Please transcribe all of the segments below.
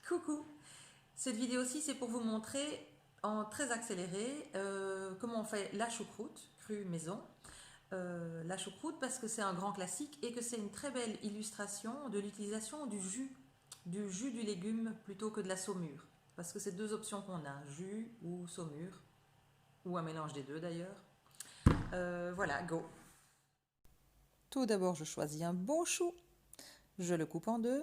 Coucou! Cette vidéo-ci, c'est pour vous montrer en très accéléré comment on fait la choucroute crue maison. La choucroute parce que c'est un grand classique et que c'est une très belle illustration de l'utilisation du jus du légume plutôt que de la saumure. Parce que c'est deux options qu'on a, jus ou saumure, ou un mélange des deux d'ailleurs. Voilà, go! Tout d'abord, je choisis un bon chou, je le coupe en deux.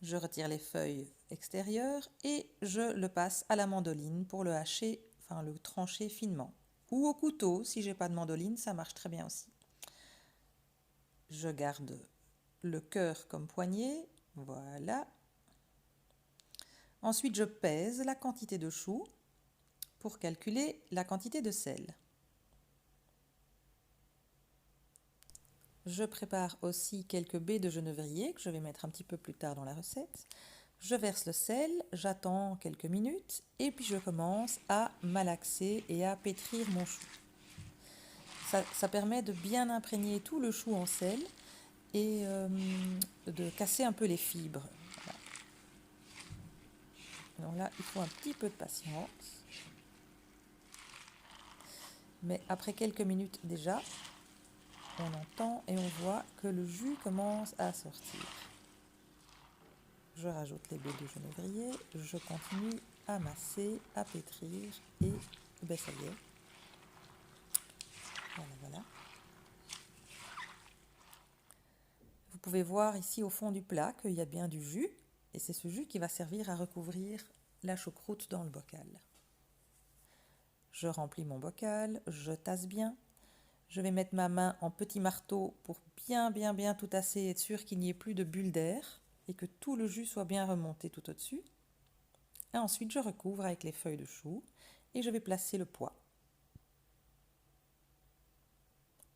Je retire les feuilles extérieures et je le passe à la mandoline pour le hacher, enfin le trancher finement. Ou au couteau, si j'ai pas de mandoline, ça marche très bien aussi. Je garde le cœur comme poignée, voilà. Ensuite, je pèse la quantité de chou pour calculer la quantité de sel. Je prépare aussi quelques baies de genévrier que je vais mettre un petit peu plus tard dans la recette. Je verse le sel, j'attends quelques minutes et puis je commence à malaxer et à pétrir mon chou. Ça permet de bien imprégner tout le chou en sel et de casser un peu les fibres. Voilà. Donc là, il faut un petit peu de patience. Mais après quelques minutes déjà, on entend et on voit que le jus commence à sortir. Je rajoute les baies de genévrier, je continue à masser, à pétrir et ben ça y est. Voilà. Vous pouvez voir ici au fond du plat qu'il y a bien du jus et c'est ce jus qui va servir à recouvrir la choucroute dans le bocal. Je remplis mon bocal, je tasse bien. Je vais mettre ma main en petit marteau pour bien tout tasser et être sûr qu'il n'y ait plus de bulles d'air et que tout le jus soit bien remonté tout au-dessus. Et ensuite, je recouvre avec les feuilles de chou et je vais placer le pois.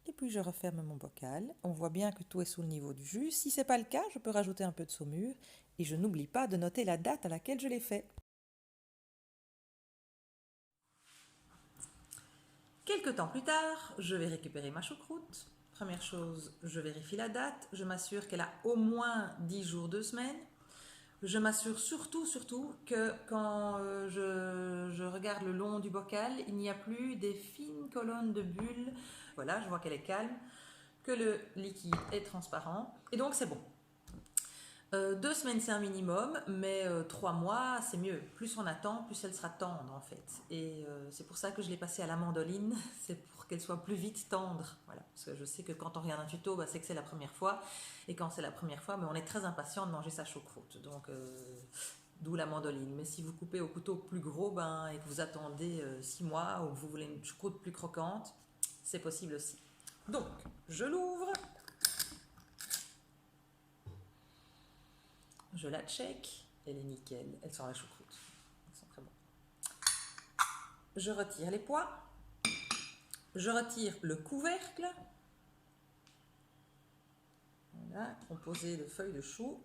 Et puis, je referme mon bocal. On voit bien que tout est sous le niveau du jus. Si ce n'est pas le cas, je peux rajouter un peu de saumure et je n'oublie pas de noter la date à laquelle je l'ai fait. Quelques temps plus tard, je vais récupérer ma choucroute. Première chose, je vérifie la date. Je m'assure qu'elle a au moins 10 jours, 2 semaines. Je m'assure surtout que quand je regarde le long du bocal, il n'y a plus des fines colonnes de bulles. Voilà, je vois qu'elle est calme, que le liquide est transparent. Et donc c'est bon. 2 semaines c'est un minimum, mais 3 mois c'est mieux. Plus on attend, plus elle sera tendre en fait. Et c'est pour ça que je l'ai passée à la mandoline, c'est pour qu'elle soit plus vite tendre. Voilà. Parce que je sais que quand on regarde un tuto, c'est que c'est la première fois. Et quand c'est la première fois, on est très impatient de manger sa choucroute. Donc d'où la mandoline. Mais si vous coupez au couteau plus gros et que vous attendez 6 mois ou que vous voulez une choucroute plus croquante, c'est possible aussi. Donc je l'ouvre. Je la check, elle est nickel, elle sent la choucroute, elles sont très bonnes. Je retire les pois, je retire le couvercle, voilà, composé de feuilles de chou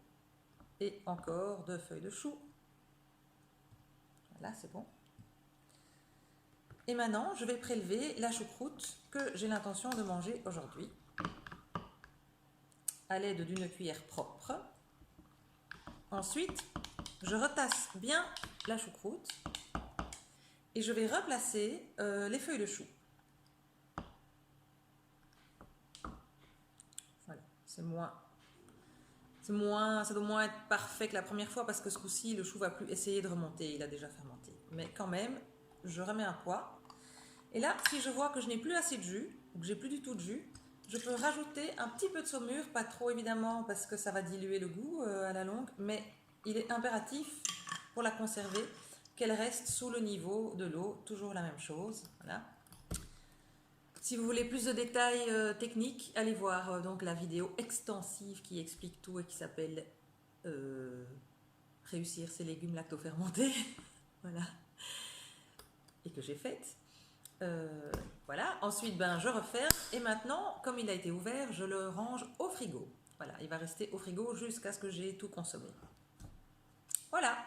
et encore de feuilles de chou. Voilà, c'est bon. Et maintenant, je vais prélever la choucroute que j'ai l'intention de manger aujourd'hui à l'aide d'une cuillère propre. Ensuite, je retasse bien la choucroute et je vais replacer les feuilles de chou. Voilà, ça doit moins être parfait que la première fois parce que ce coup-ci, le chou va plus essayer de remonter, il a déjà fermenté. Mais quand même, je remets un poids. Et là, si je vois que je n'ai plus assez de jus, ou que j'ai plus du tout de jus, je peux rajouter un petit peu de saumure, pas trop évidemment parce que ça va diluer le goût à la longue, mais il est impératif pour la conserver qu'elle reste sous le niveau de l'eau, toujours la même chose. Voilà. Si vous voulez plus de détails techniques, allez voir donc la vidéo extensive qui explique tout et qui s'appelle Réussir ses légumes lactofermentés. Voilà. Et que j'ai faite. Voilà. Ensuite, je referme. Et maintenant, comme il a été ouvert, je le range au frigo. Voilà. Il va rester au frigo jusqu'à ce que j'ai tout consommé. Voilà.